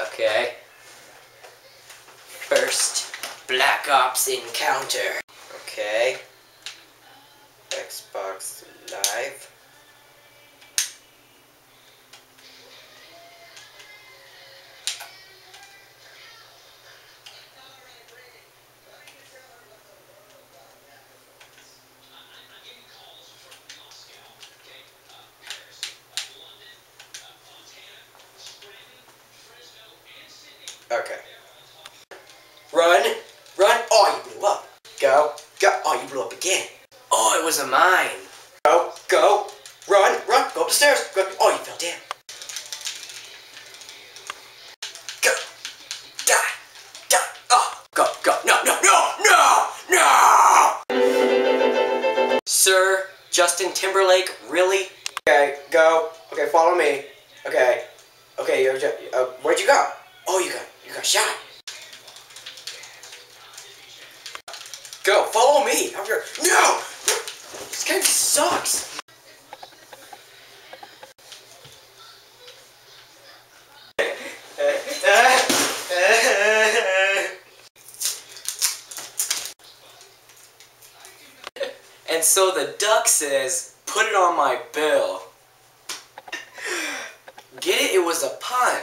Okay. First, Black Ops Encounter. Okay. Xbox Live. Okay. Run! Run! Oh, you blew up. Go. Go. Oh, you blew up again. Oh, it was a mine. Go. Go. Run. Run. Go up the stairs. Go. Oh, you fell down. Go. Die. Die. Oh. Go. Go. No. No. No. No. No. Sir Justin Timberlake, really? Okay. Go. Okay. Follow me. Okay. Okay. Where'd you go? Oh, you got shot. Go, follow me! I'm here. No! This game sucks! And so the duck says, put it on my bill. Get it? It was a pun.